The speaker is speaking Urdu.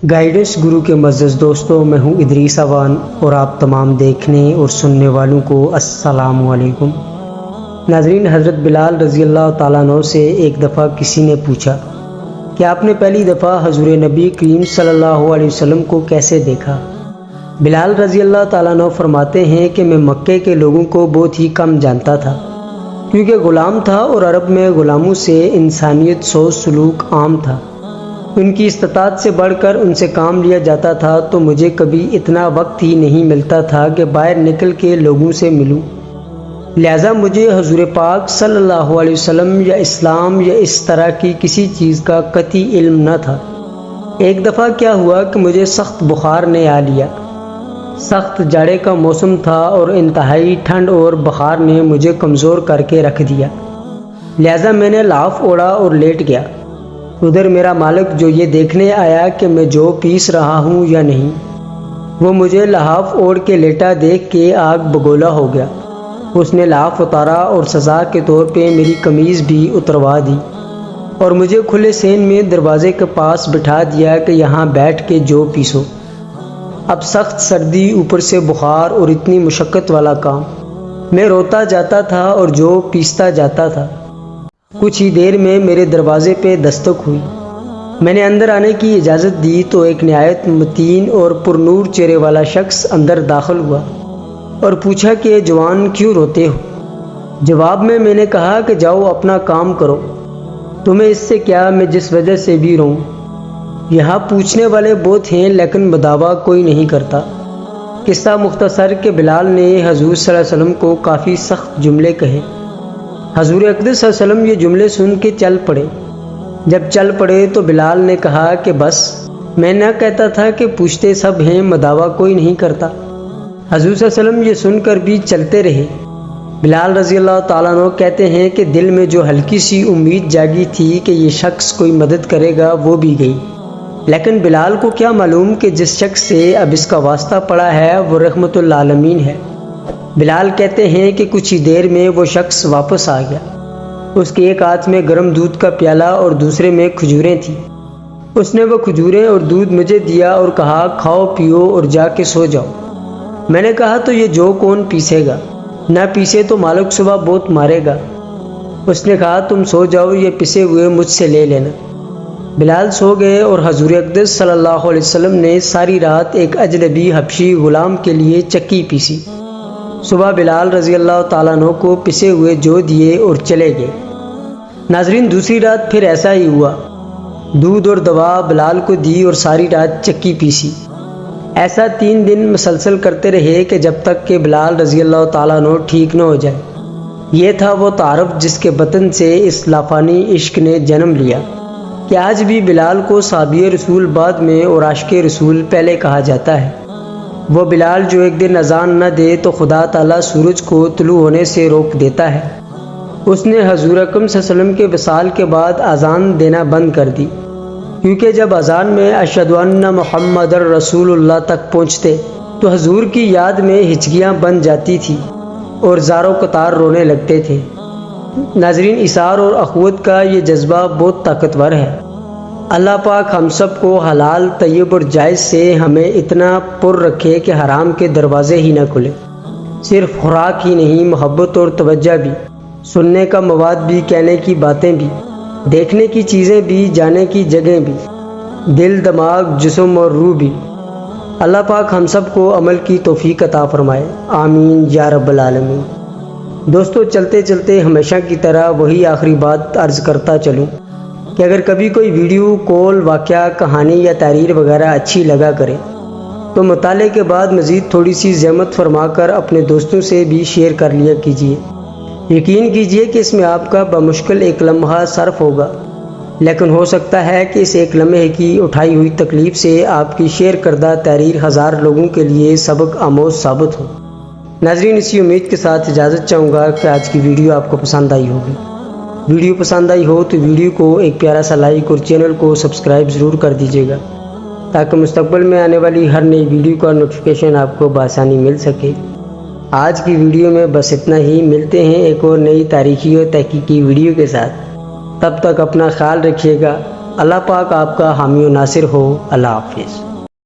گائیڈنس گرو کے معزز دوستوں، میں ہوں ادریس اوان اور آپ تمام دیکھنے اور سننے والوں کو السلام علیکم۔ ناظرین، حضرت بلال رضی اللہ تعالیٰ عنہ سے ایک دفعہ کسی نے پوچھا کہ آپ نے پہلی دفعہ حضور نبی کریم صلی اللہ علیہ وسلم کو کیسے دیکھا؟ بلال رضی اللہ تعالیٰ عنہ فرماتے ہیں کہ میں مکے کے لوگوں کو بہت ہی کم جانتا تھا، کیونکہ غلام تھا اور عرب میں غلاموں سے انسانیت سوچ سلوک عام تھا۔ ان کی استطاعت سے بڑھ کر ان سے کام لیا جاتا تھا، تو مجھے کبھی اتنا وقت ہی نہیں ملتا تھا کہ باہر نکل کے لوگوں سے ملوں، لہٰذا مجھے حضور پاک صلی اللہ علیہ وسلم یا اسلام یا اس طرح کی کسی چیز کا قطعی علم نہ تھا۔ ایک دفعہ کیا ہوا کہ مجھے سخت بخار نے آ لیا۔ سخت جاڑے کا موسم تھا اور انتہائی ٹھنڈ اور بخار نے مجھے کمزور کر کے رکھ دیا، لہٰذا میں نے لحاف اوڑھا اور لیٹ گیا۔ ادھر میرا مالک جو یہ دیکھنے آیا کہ میں جو پیس رہا ہوں یا نہیں، وہ مجھے لحاف اوڑھ کے لیٹا دیکھ کے آگ بگولا ہو گیا۔ اس نے لحاف اتارا اور سزا کے طور پہ میری قمیض بھی اتروا دی اور مجھے کھلے سین میں دروازے کے پاس بٹھا دیا کہ یہاں بیٹھ کے جو پیسو۔ اب سخت سردی، اوپر سے بخار اور اتنی مشقت والا کام، میں روتا جاتا تھا اور جو پیستا جاتا تھا۔ کچھ ہی دیر میں میرے دروازے پہ دستک ہوئی۔ میں نے اندر آنے کی اجازت دی تو ایک نہایت متین اور پرنور چہرے والا شخص اندر داخل ہوا اور پوچھا کہ جوان کیوں روتے ہو؟ جواب میں نے کہا کہ جاؤ اپنا کام کرو، تمہیں اس سے کیا، میں جس وجہ سے بھی رہوں۔ یہاں پوچھنے والے بہت ہیں لیکن بداوا کوئی نہیں کرتا۔ قصہ مختصر کہ بلال نے حضور صلی اللہ علیہ وسلم کو کافی سخت جملے کہے۔ حضور اقدس صلی اللہ علیہ وسلم یہ جملے سن کے چل پڑے۔ جب چل پڑے تو بلال نے کہا کہ بس، میں نہ کہتا تھا کہ پوچھتے سب ہیں، مداوا کوئی نہیں کرتا۔ حضور صلی اللہ علیہ وسلم یہ سن کر بھی چلتے رہے۔ بلال رضی اللہ تعالیٰ عنہ کہتے ہیں کہ دل میں جو ہلکی سی امید جاگی تھی کہ یہ شخص کوئی مدد کرے گا، وہ بھی گئی، لیکن بلال کو کیا معلوم کہ جس شخص سے اب اس کا واسطہ پڑا ہے وہ رحمت للعالمین ہے۔ بلال کہتے ہیں کہ کچھ ہی دیر میں وہ شخص واپس آ گیا۔ اس کے ایک ہاتھ میں گرم دودھ کا پیالہ اور دوسرے میں کھجوریں تھیں۔ اس نے وہ کھجوریں اور دودھ مجھے دیا اور کہا کھاؤ پیو اور جا کے سو جاؤ۔ میں نے کہا تو یہ جو کون پیسے گا؟ نہ پیسے تو مالک صبح بہت مارے گا۔ اس نے کہا تم سو جاؤ، یہ پسے ہوئے مجھ سے لے لینا۔ بلال سو گئے اور حضور اقدس صلی اللہ علیہ وسلم نے ساری رات ایک اجنبی حبشی غلام کے لیے چکی پیسی۔ صبح بلال رضی اللہ تعالیٰ عنہ کو پسے ہوئے جو دیے اور چلے گئے۔ ناظرین، دوسری رات پھر ایسا ہی ہوا۔ دودھ اور دوا بلال کو دی اور ساری رات چکی پیسی۔ ایسا 3 دن مسلسل کرتے رہے کہ جب تک کہ بلال رضی اللہ تعالیٰ عنہ ٹھیک نہ ہو جائے۔ یہ تھا وہ تعارف جس کے بطن سے اس لافانی عشق نے جنم لیا کہ آج بھی بلال کو صحابی رسول بعد میں اور عاشق رسول پہلے کہا جاتا ہے۔ وہ بلال جو ایک دن اذان نہ دے تو خدا تعالیٰ سورج کو طلوع ہونے سے روک دیتا ہے۔ اس نے حضور اکرم صلی اللہ علیہ وسلم کے وصال کے بعد اذان دینا بند کر دی، کیونکہ جب اذان میں اشہد ان محمد رسول اللہ تک پہنچتے تو حضور کی یاد میں ہچکیاں بن جاتی تھی اور زاروں قطار رونے لگتے تھے۔ ناظرین، اثار اور اخوت کا یہ جذبہ بہت طاقتور ہے۔ اللہ پاک ہم سب کو حلال، طیب اور جائز سے ہمیں اتنا پر رکھے کہ حرام کے دروازے ہی نہ کھلے۔ صرف خوراک ہی نہیں، محبت اور توجہ بھی، سننے کا مواد بھی، کہنے کی باتیں بھی، دیکھنے کی چیزیں بھی، جانے کی جگہیں بھی، دل، دماغ، جسم اور روح بھی۔ اللہ پاک ہم سب کو عمل کی توفیق عطا فرمائے، آمین یا رب العالمین۔ دوستو، چلتے چلتے ہمیشہ کی طرح وہی آخری بات عرض کرتا چلوں کہ اگر کبھی کوئی ویڈیو، کال، واقعہ، کہانی یا تحریر وغیرہ اچھی لگا کرے تو مطالعے کے بعد مزید تھوڑی سی زحمت فرما کر اپنے دوستوں سے بھی شیئر کر لیا کیجیے۔ یقین کیجیے کہ اس میں آپ کا بمشکل ایک لمحہ صرف ہوگا، لیکن ہو سکتا ہے کہ اس ایک لمحے کی اٹھائی ہوئی تکلیف سے آپ کی شیئر کردہ تحریر ہزار لوگوں کے لیے سبق آموز ثابت ہو۔ ناظرین، اسی امید کے ساتھ اجازت چاہوں گا کہ آج کی ویڈیو آپ کو پسند آئی ہوگی۔ ویڈیو پسند آئی ہو تو ویڈیو کو ایک پیارا سا لائک اور چینل کو سبسکرائب ضرور کر دیجیے گا، تاکہ مستقبل میں آنے والی ہر نئی ویڈیو کا نوٹیفیکیشن آپ کو بآسانی مل سکے۔ آج کی ویڈیو میں بس اتنا ہی، ملتے ہیں ایک اور نئی تاریخی اور تحقیقی ویڈیو کے ساتھ۔ تب تک اپنا خیال رکھیے گا۔ اللہ پاک آپ کا حامی و ناصر ہو۔ اللہ حافظ۔